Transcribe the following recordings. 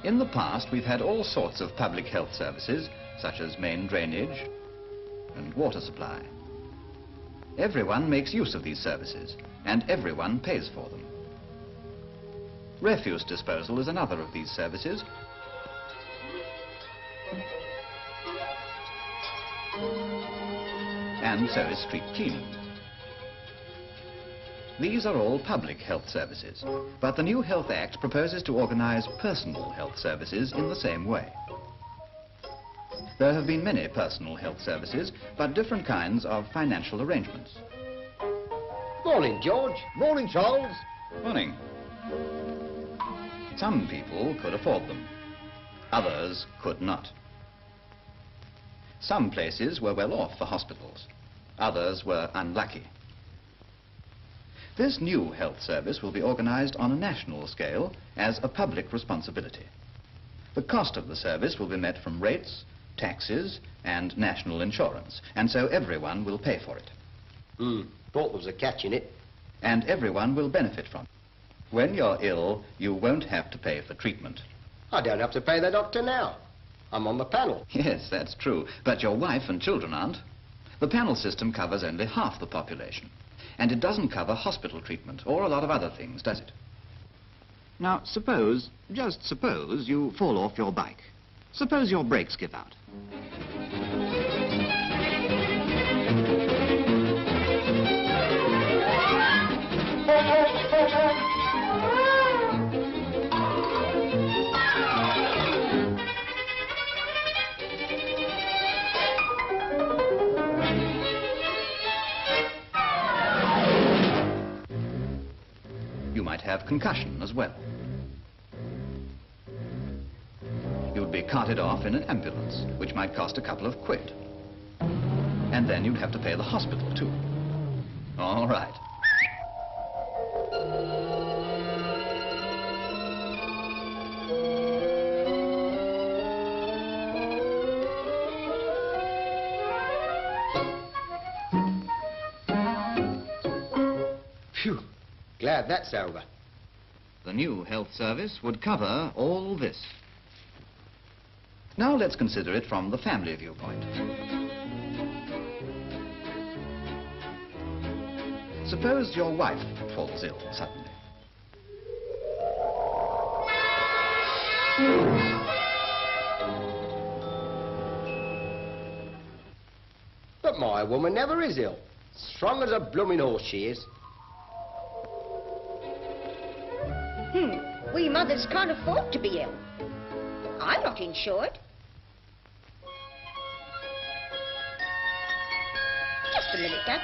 In the past, we've had all sorts of public health services, such as main drainage and water supply. Everyone makes use of these services, and everyone pays for them. Refuse disposal is another of these services. And so is street cleaning. These are all public health services, but the new Health Act proposes to organize personal health services in the same way. There have been many personal health services, but different kinds of financial arrangements. Morning, George. Morning, Charles. Morning. Some people could afford them. Others could not. Some places were well off for hospitals. Others were unlucky. This new health service will be organized on a national scale as a public responsibility. The cost of the service will be met from rates, taxes, and national insurance, and so everyone will pay for it. Thought there was a catch in it. And everyone will benefit from it. When you're ill, you won't have to pay for treatment. I don't have to pay the doctor now. I'm on the panel. Yes, that's true, but your wife and children aren't. The panel system covers only half the population, and it doesn't cover hospital treatment or a lot of other things, does it? Now, suppose, just suppose, you fall off your bike. Suppose your brakes give out. You might have concussion as well. You'd be carted off in an ambulance, which might cost a couple of quid. And then you'd have to pay the hospital, too. All right. Phew. Glad that's over. The new health service would cover all this. Now let's consider it from the family viewpoint. Suppose your wife falls ill suddenly. But my woman never is ill. Strong as a blooming horse she is. We mothers can't afford to be ill. I'm not insured. Just a minute, Dad.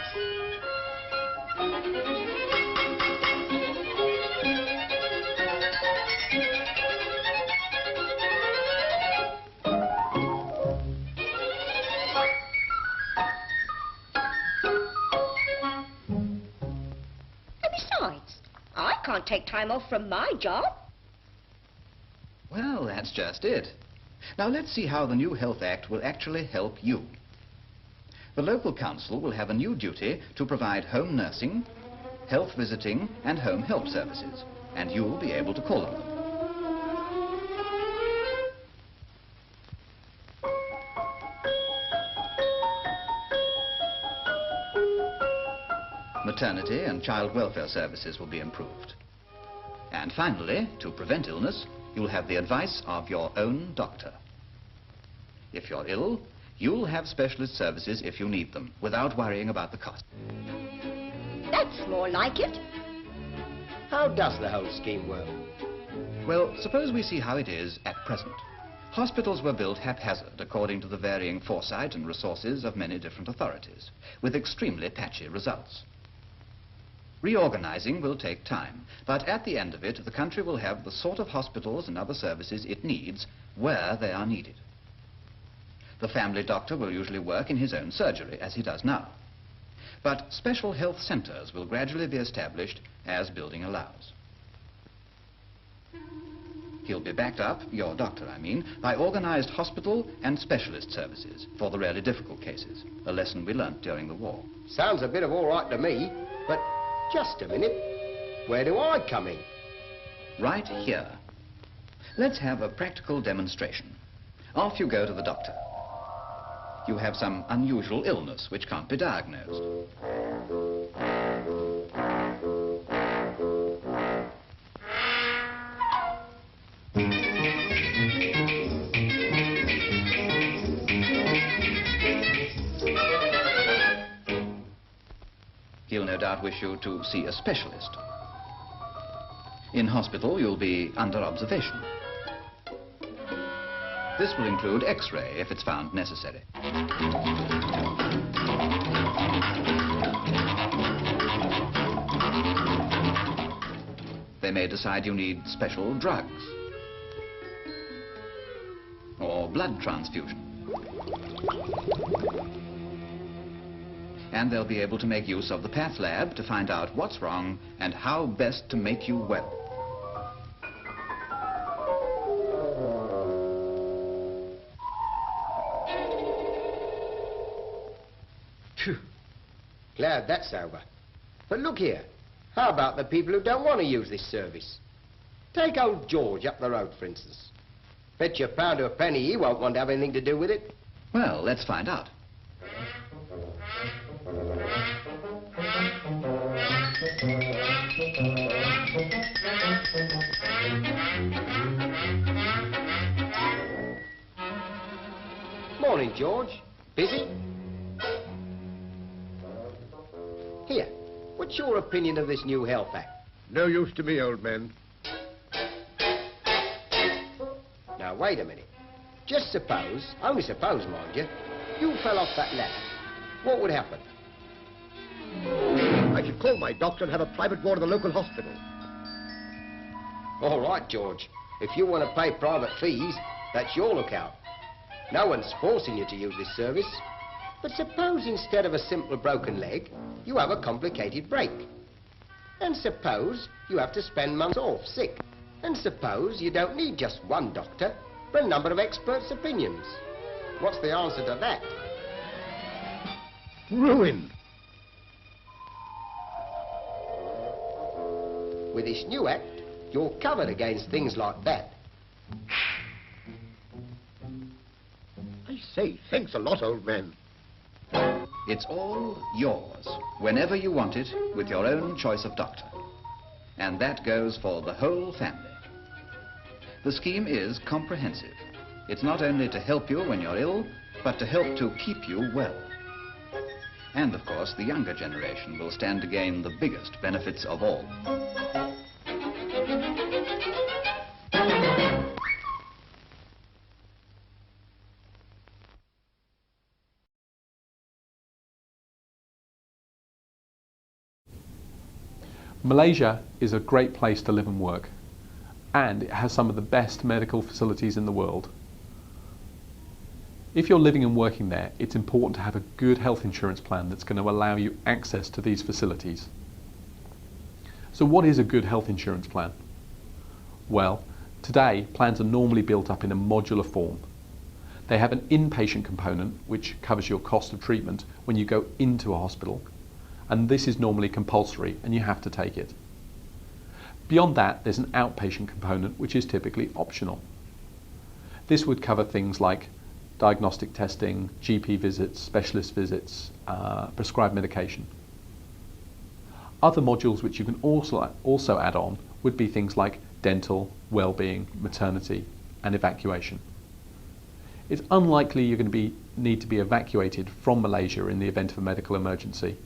And besides, I can't take time off from my job. Well, that's just it. Now let's see how the new Health Act will actually help you. The local council will have a new duty to provide home nursing, health visiting, and home help services, and you'll be able to call on them. Maternity and child welfare services will be improved. And finally, to prevent illness, you'll have the advice of your own doctor. If you're ill, you'll have specialist services if you need them, without worrying about the cost. That's more like it. How does the whole scheme work? Well, suppose we see how it is at present. Hospitals were built haphazard according to the varying foresight and resources of many different authorities, with extremely patchy results. Reorganizing will take time, but at the end of it, the country will have the sort of hospitals and other services it needs where they are needed. The family doctor will usually work in his own surgery, as he does now. But special health centers will gradually be established as building allows. He'll be backed up, your doctor I mean, by organized hospital and specialist services for the really difficult cases, a lesson we learnt during the war. Sounds a bit of all right to me, but just a minute. Where do I come in? Right here. Let's have a practical demonstration. Off you go to the doctor. You have some unusual illness which can't be diagnosed. He'll no doubt wish you to see a specialist. In hospital, you'll be under observation. This will include X-ray if it's found necessary. They may decide you need special drugs or blood transfusion. And they'll be able to make use of the path lab to find out what's wrong and how best to make you well. Phew. Glad that's over. But look here, how about the people who don't want to use this service? Take old George up the road, for instance. Bet you a pound to a penny he won't want to have anything to do with it. Well, let's find out. Morning, George. Busy? Here, what's your opinion of this new Health Act? No use to me, old man. Now, wait a minute. Just suppose, only suppose, mind you, you fell off that ladder. What would happen? I should call my doctor and have a private ward at the local hospital. All right, George. If you want to pay private fees, that's your lookout. No one's forcing you to use this service. But suppose instead of a simple broken leg, you have a complicated break. And suppose you have to spend months off sick. And suppose you don't need just one doctor, but a number of experts' opinions. What's the answer to that? Ruin. With this new act, you're covered against things like that. I say, thanks a lot, old man. It's all yours, whenever you want it, with your own choice of doctor. And that goes for the whole family. The scheme is comprehensive. It's not only to help you when you're ill, but to help to keep you well. And, of course, the younger generation will stand to gain the biggest benefits of all. Malaysia is a great place to live and work, and it has some of the best medical facilities in the world. If you're living and working there, it's important to have a good health insurance plan that's going to allow you access to these facilities. So what is a good health insurance plan? Well, today plans are normally built up in a modular form. They have an inpatient component which covers your cost of treatment when you go into a hospital, and this is normally compulsory and you have to take it. Beyond that, there's an outpatient component which is typically optional. This would cover things like diagnostic testing, GP visits, specialist visits, prescribed medication. Other modules which you can also add on would be things like dental, well-being, maternity and evacuation. It's unlikely you're going to need to be evacuated from Malaysia in the event of a medical emergency.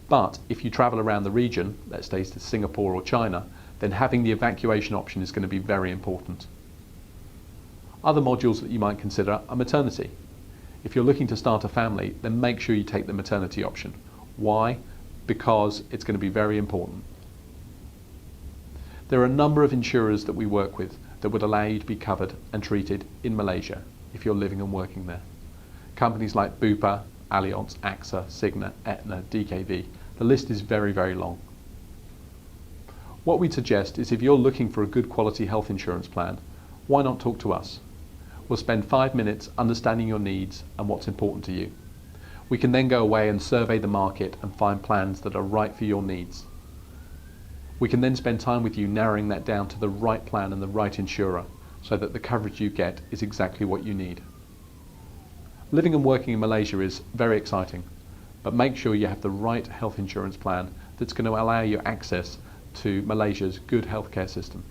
But if you travel around the region, let's say to Singapore or China, then having the evacuation option is going to be very important. Other modules that you might consider are maternity. If you're looking to start a family, then make sure you take the maternity option. Why? Because it's going to be very important. There are a number of insurers that we work with that would allow you to be covered and treated in Malaysia if you're living and working there. Companies like Bupa, Allianz, AXA, Cigna, Aetna, DKV. The list is very, very long. What we'd suggest is if you're looking for a good quality health insurance plan, why not talk to us? We'll spend 5 minutes understanding your needs and what's important to you. We can then go away and survey the market and find plans that are right for your needs. We can then spend time with you narrowing that down to the right plan and the right insurer, so that the coverage you get is exactly what you need. Living and working in Malaysia is very exciting, but make sure you have the right health insurance plan that's going to allow you access to Malaysia's good healthcare system.